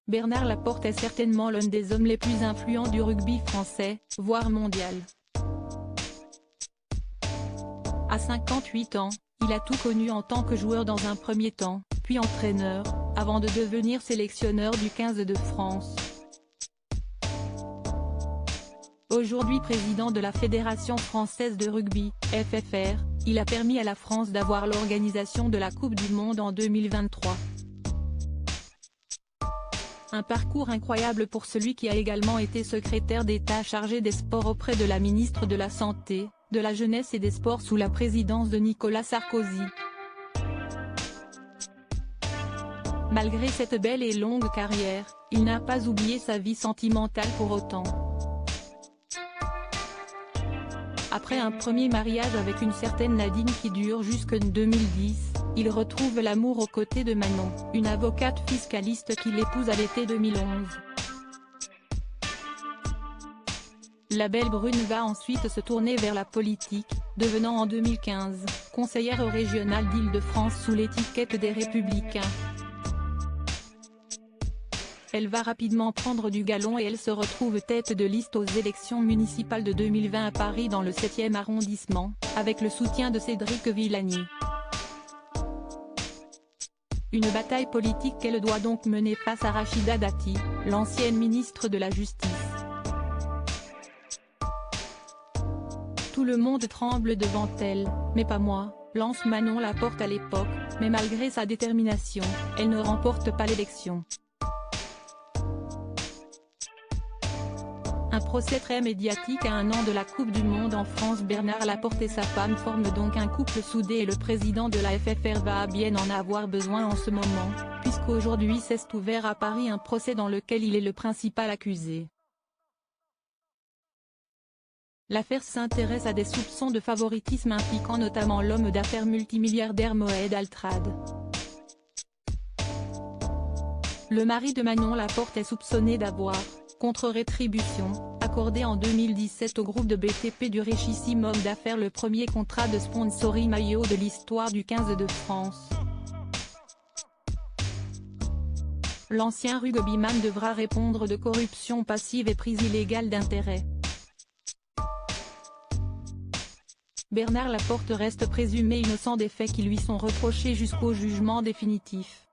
Bernard Laporte est certainement l'un des hommes les plus influents du rugby français, voire mondial. À 58 ans, il a tout connu en tant que joueur dans un premier temps, puis entraîneur, avant de devenir sélectionneur du 15 de France. Aujourd'hui président de la Fédération française de rugby, FFR, il a permis à la France d'avoir l'organisation de la Coupe du Monde en 2023. Un parcours incroyable pour celui qui a également été secrétaire d'État chargé des sports auprès de la ministre de la Santé, de la Jeunesse et des Sports sous la présidence de Nicolas Sarkozy. Malgré cette belle et longue carrière, il n'a pas oublié sa vie sentimentale pour autant. Après un premier mariage avec une certaine Nadine qui dure jusqu'en 2010, il retrouve l'amour aux côtés de Manon, une avocate fiscaliste qu'il épouse à l'été 2011. La belle brune va ensuite se tourner vers la politique, devenant en 2015, conseillère régionale d'Île-de-France sous l'étiquette des Républicains. Elle va rapidement prendre du galon et elle se retrouve tête de liste aux élections municipales de 2020 à Paris dans le 7e arrondissement, avec le soutien de Cédric Villani. Une bataille politique qu'elle doit donc mener face à Rachida Dati, l'ancienne ministre de la Justice. Tout le monde tremble devant elle, mais pas moi, lance Manon Laporte à l'époque, mais malgré sa détermination, elle ne remporte pas l'élection. Un procès très médiatique à un an de la Coupe du Monde en France. Bernard Laporte et sa femme forment donc un couple soudé et le président de la FFR va bien en avoir besoin en ce moment, puisqu'aujourd'hui s'est ouvert à Paris un procès dans lequel il est le principal accusé. L'affaire s'intéresse à des soupçons de favoritisme impliquant notamment l'homme d'affaires multimilliardaire Moed Altrad. Le mari de Manon Laporte est soupçonné d'avoir, contre rétribution, accordé en 2017 au groupe de BTP du richissime homme d'affaires le premier contrat de sponsoring maillot de l'histoire du 15 de France. L'ancien rugbyman devra répondre de corruption passive et prise illégale d'intérêt. Bernard Laporte reste présumé innocent des faits qui lui sont reprochés jusqu'au jugement définitif.